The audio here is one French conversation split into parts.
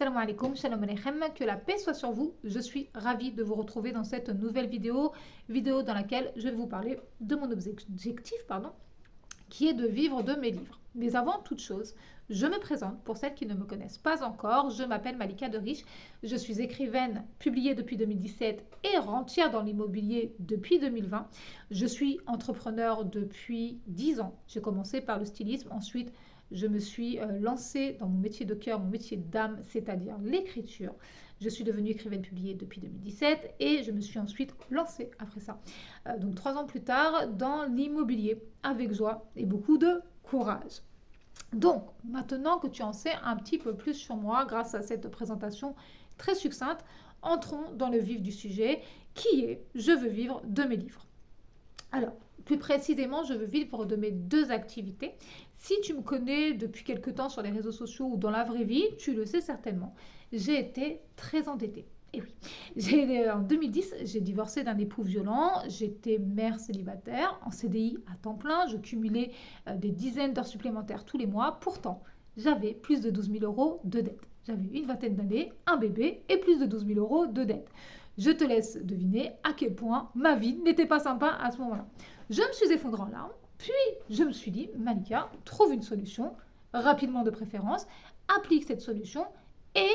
Salam alaikum, shalom aleichem, que la paix soit sur vous. Je suis ravie de vous retrouver dans cette nouvelle vidéo dans laquelle je vais vous parler de mon objectif, qui est de vivre de mes livres. Mais avant toute chose, je me présente pour celles qui ne me connaissent pas encore. Je m'appelle Malika Deriche, je suis écrivaine publiée depuis 2017 et rentière dans l'immobilier depuis 2020. Je suis entrepreneur depuis 10 ans. J'ai commencé par le stylisme, ensuite je me suis lancée dans mon métier de cœur, mon métier d'âme, c'est-à-dire l'écriture. Je suis devenue écrivaine publiée depuis 2017 et je me suis ensuite lancée après ça. Donc 3 ans plus tard, dans l'immobilier, avec joie et beaucoup de courage. Donc, maintenant que tu en sais un petit peu plus sur moi grâce à cette présentation très succincte, entrons dans le vif du sujet qui est « Je veux vivre de mes livres ». Alors, plus précisément, je veux vivre de mes 2 activités. Si tu me connais depuis quelque temps sur les réseaux sociaux ou dans la vraie vie, tu le sais certainement, j'ai été très endettée. Et oui, en 2010, j'ai divorcé d'un époux violent, j'étais mère célibataire, en CDI à temps plein, je cumulais des dizaines d'heures supplémentaires tous les mois. Pourtant, j'avais plus de 12 000 euros de dette. J'avais une vingtaine d'années, un bébé et plus de 12 000 euros de dette. Je te laisse deviner à quel point ma vie n'était pas sympa à ce moment-là. Je me suis effondrée en larmes, puis je me suis dit, Malika, trouve une solution, rapidement de préférence, applique cette solution et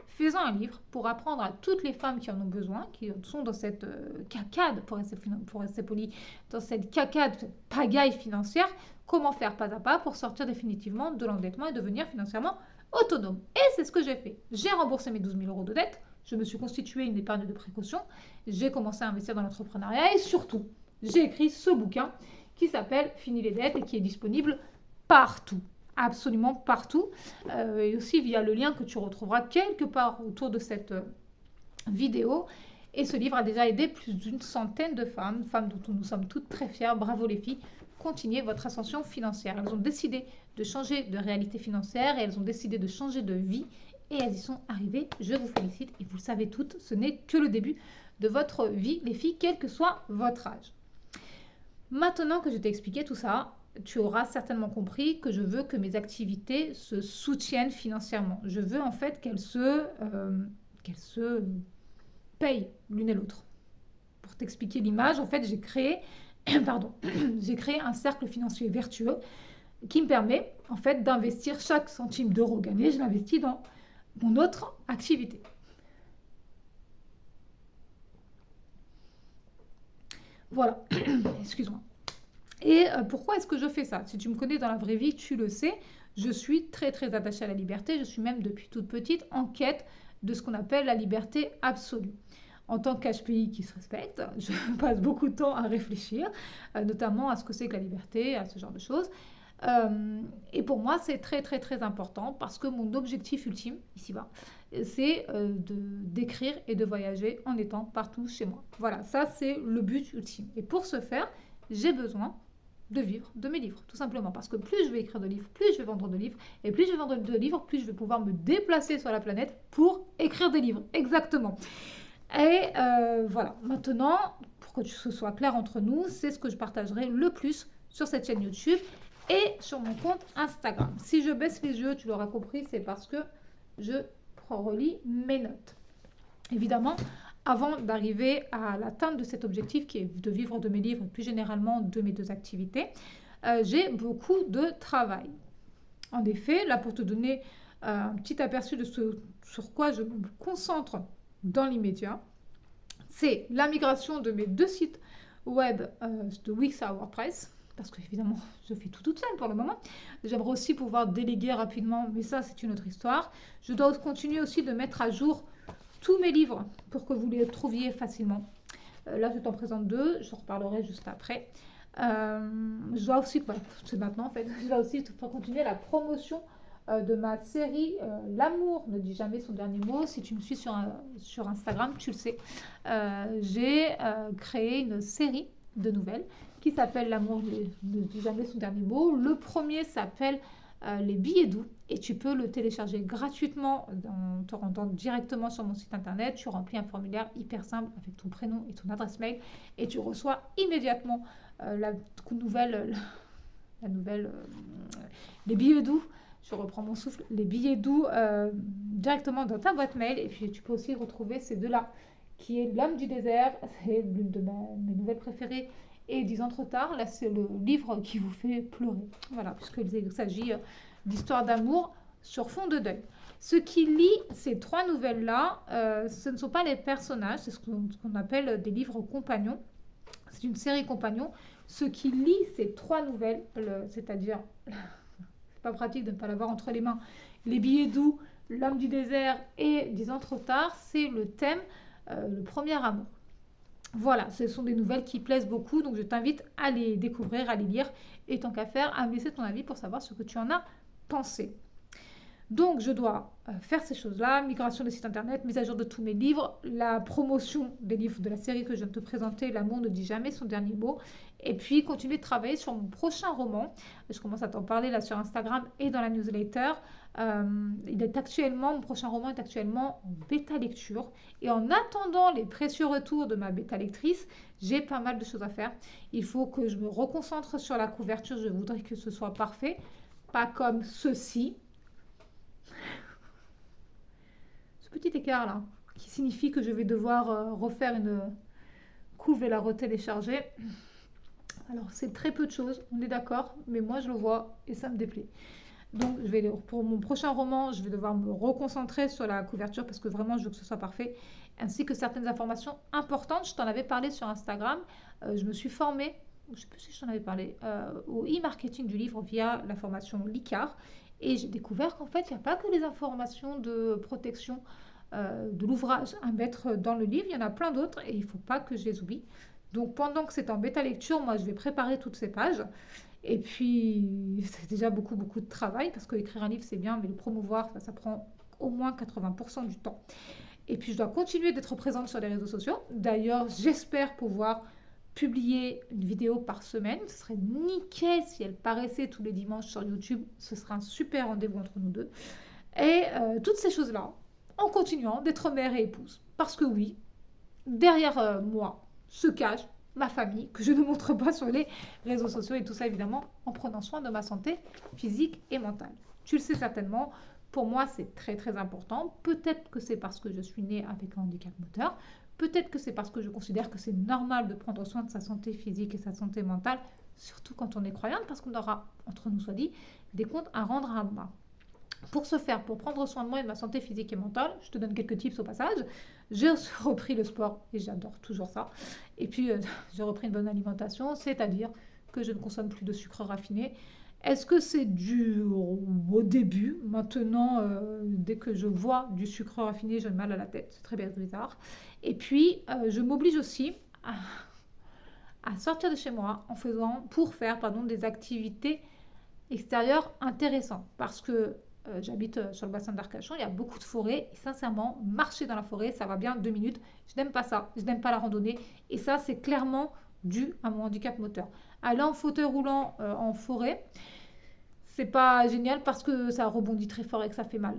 fais-en un livre pour apprendre à toutes les femmes qui en ont besoin, qui sont dans cette cacade, pour rester poli, dans cette cacade, cette pagaille financière, comment faire pas à pas pour sortir définitivement de l'endettement et devenir financièrement autonome. Et c'est ce que j'ai fait. J'ai remboursé mes 12 000 euros de dette, je me suis constituée une épargne de précaution, j'ai commencé à investir dans l'entrepreneuriat et surtout, j'ai écrit ce bouquin qui s'appelle Fini les dettes et qui est disponible partout. Absolument partout, et aussi via le lien que tu retrouveras quelque part autour de cette vidéo. Et ce livre a déjà aidé plus d'une centaine de femmes dont nous sommes toutes très fières. Bravo les filles, continuez votre ascension financière. Elles ont décidé de changer de réalité financière et elles ont décidé de changer de vie et elles y sont arrivées. Je vous félicite et vous le savez toutes, ce n'est que le début de votre vie, les filles, quel que soit votre âge. Maintenant que je t'ai expliqué tout ça, tu auras certainement compris que je veux que mes activités se soutiennent financièrement. Je veux en fait qu'elles se payent l'une et l'autre. Pour t'expliquer l'image, en fait, j'ai créé un cercle financier vertueux qui me permet en fait d'investir chaque centime d'euro gagné, je l'investis dans mon autre activité. Voilà, excuse-moi. Et pourquoi est-ce que je fais ça? Si tu me connais dans la vraie vie, tu le sais, je suis très très attachée à la liberté. Je suis même depuis toute petite en quête de ce qu'on appelle la liberté absolue. En tant qu'HPI qui se respecte, je passe beaucoup de temps à réfléchir, notamment à ce que c'est que la liberté, à ce genre de choses. Et pour moi, c'est très très très important parce que mon objectif ultime, ici-bas, c'est d'écrire et de voyager en étant partout chez moi. Voilà, ça c'est le but ultime. Et pour ce faire, j'ai besoin de vivre de mes livres, tout simplement. Parce que plus je vais écrire de livres, plus je vais vendre de livres. Et plus je vais vendre de livres, plus je vais pouvoir me déplacer sur la planète pour écrire des livres. Exactement. Et voilà. Maintenant, pour que ce soit clair entre nous, c'est ce que je partagerai le plus sur cette chaîne YouTube et sur mon compte Instagram. Si je baisse les yeux, tu l'auras compris, c'est parce que je relis mes notes. Évidemment, avant d'arriver à l'atteinte de cet objectif qui est de vivre de mes livres et plus généralement de mes 2 activités, j'ai beaucoup de travail. En effet, là pour te donner un petit aperçu de ce sur quoi je me concentre dans l'immédiat, c'est la migration de mes 2 sites web de Wix à WordPress, parce que évidemment je fais tout toute seule pour le moment. J'aimerais aussi pouvoir déléguer rapidement, mais ça c'est une autre histoire. Je dois continuer aussi de mettre à jour tous mes livres pour que vous les trouviez facilement. Là, je t'en présente 2, je reparlerai juste après. Je dois aussi, c'est maintenant en fait, je dois aussi continuer la promotion de ma série L'amour ne dit jamais son dernier mot. Si tu me suis sur Instagram, tu le sais. J'ai créé une série de nouvelles qui s'appelle L'amour ne dit jamais son dernier mot. Le premier s'appelle les billets doux et tu peux le télécharger gratuitement en te rendant directement sur mon site internet. Tu remplis un formulaire hyper simple avec ton prénom et ton adresse mail et tu reçois immédiatement les billets doux je reprends mon souffle, les billets doux directement dans ta boîte mail. Et puis tu peux aussi retrouver ces deux-là, qui est L'homme du désert, c'est l'une de mes nouvelles préférées, et 10 ans trop tard, là c'est le livre qui vous fait pleurer. Voilà, puisqu'il s'agit d'histoires d'amour sur fond de deuil. Ce qui lit ces 3 nouvelles-là, ce ne sont pas les personnages, c'est ce qu'on appelle des livres compagnons. C'est une série compagnon. Ce qui lit ces 3 nouvelles, c'est-à-dire, c'est pas pratique de ne pas l'avoir entre les mains, Les billets doux, L'homme du désert et 10 ans trop tard, c'est le thème, le premier amour. Voilà, ce sont des nouvelles qui plaisent beaucoup, donc je t'invite à les découvrir, à les lire, et tant qu'à faire, à me laisser ton avis pour savoir ce que tu en as pensé. Donc, je dois faire ces choses-là, migration des sites internet, mise à jour de tous mes livres, la promotion des livres de la série que je viens de te présenter, L'amour ne dit jamais son dernier mot, et puis continuer de travailler sur mon prochain roman. Je commence à t'en parler là sur Instagram et dans la newsletter. Mon prochain roman est actuellement en bêta lecture, et en attendant les précieux retours de ma bêta lectrice, j'ai pas mal de choses à faire. Il faut que je me reconcentre sur la couverture, je voudrais que ce soit parfait, pas comme ceci. Petit écart là, qui signifie que je vais devoir refaire une couve et la retélécharger. Alors c'est très peu de choses, on est d'accord, mais moi je le vois et ça me déplaît. Donc pour mon prochain roman, je vais devoir me reconcentrer sur la couverture parce que vraiment je veux que ce soit parfait, ainsi que certaines informations importantes. Je t'en avais parlé sur Instagram, je me suis formée, je ne sais plus si je t'en avais parlé, au e-marketing du livre via la formation Licard. Et j'ai découvert qu'en fait, il n'y a pas que les informations de protection de l'ouvrage à mettre dans le livre, il y en a plein d'autres et il ne faut pas que je les oublie. Donc pendant que c'est en bêta lecture, moi je vais préparer toutes ces pages. Et puis c'est déjà beaucoup de travail parce qu'écrire un livre c'est bien, mais le promouvoir, ça prend au moins 80% du temps. Et puis je dois continuer d'être présente sur les réseaux sociaux. D'ailleurs, j'espère pouvoir publier une vidéo par semaine. Ce serait nickel si elle paraissait tous les dimanches sur YouTube. Ce serait un super rendez-vous entre nous deux. Et toutes ces choses-là, en continuant d'être mère et épouse. Parce que oui, derrière moi se cache ma famille, que je ne montre pas sur les réseaux sociaux. Et tout ça, évidemment, en prenant soin de ma santé physique et mentale. Tu le sais certainement, pour moi, c'est très important. Peut-être que c'est parce que je suis née avec un handicap moteur. Peut-être que c'est parce que je considère que c'est normal de prendre soin de sa santé physique et sa santé mentale, surtout quand on est croyante, parce qu'on aura, entre nous soit dit, des comptes à rendre à moi. Pour ce faire, pour prendre soin de moi et de ma santé physique et mentale, je te donne quelques tips au passage. J'ai repris le sport et j'adore toujours ça. Et puis, j'ai repris une bonne alimentation, c'est-à-dire que je ne consomme plus de sucre raffiné. Est-ce que c'est dû au début? Maintenant, dès que je vois du sucre raffiné, j'ai mal à la tête. C'est très bizarre. Et puis, je m'oblige aussi à sortir de chez moi pour faire des activités extérieures intéressantes. Parce que j'habite sur le bassin d'Arcachon, il y a beaucoup de forêts. Et sincèrement, marcher dans la forêt, ça va bien 2 minutes. Je n'aime pas ça. Je n'aime pas la randonnée. Et ça, c'est clairement dû à mon handicap moteur. Aller en fauteuil roulant en forêt, c'est pas génial parce que ça rebondit très fort et que ça fait mal.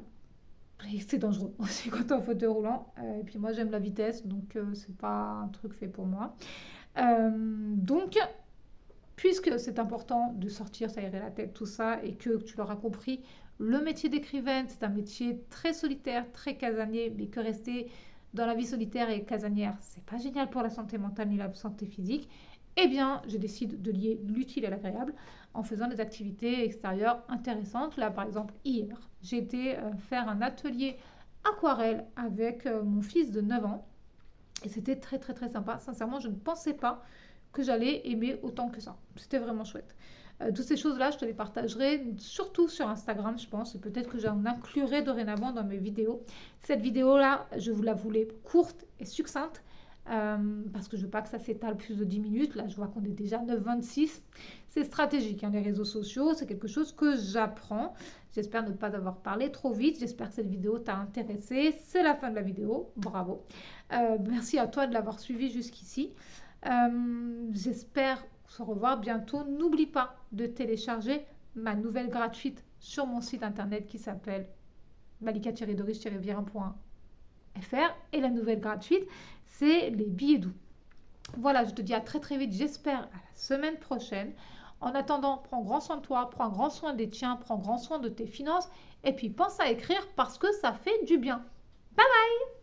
Et c'est dangereux aussi quand t'es en fauteuil roulant. Et puis moi, j'aime la vitesse, donc c'est pas un truc fait pour moi. Donc, puisque c'est important de sortir, s'aérer la tête, tout ça, et que tu l'auras compris, le métier d'écrivaine, c'est un métier très solitaire, très casanier, mais que rester dans la vie solitaire et casanière, c'est pas génial pour la santé mentale ni la santé physique. Eh bien, je décide de lier l'utile à l'agréable en faisant des activités extérieures intéressantes. Là, par exemple, hier, j'ai été faire un atelier aquarelle avec mon fils de 9 ans. Et c'était très sympa. Sincèrement, je ne pensais pas que j'allais aimer autant que ça. C'était vraiment chouette. Toutes ces choses-là, je te les partagerai surtout sur Instagram, je pense. Et peut-être que j'en inclurai dorénavant dans mes vidéos. Cette vidéo-là, je vous la voulais courte et succincte. Parce que je ne veux pas que ça s'étale plus de 10 minutes. Là, je vois qu'on est déjà 9h26. C'est stratégique, les réseaux sociaux. C'est quelque chose que j'apprends. J'espère ne pas avoir parlé trop vite. J'espère que cette vidéo t'a intéressé. C'est la fin de la vidéo. Bravo. Merci à toi de l'avoir suivi jusqu'ici. J'espère se revoir bientôt. N'oublie pas de télécharger ma nouvelle gratuite sur mon site internet qui s'appelle malika-doris-virin.fr. Et la nouvelle gratuite, c'est les billets doux. Voilà, je te dis à très vite, j'espère à la semaine prochaine. En attendant, prends grand soin de toi, prends grand soin des tiens, prends grand soin de tes finances et puis pense à écrire parce que ça fait du bien. Bye bye!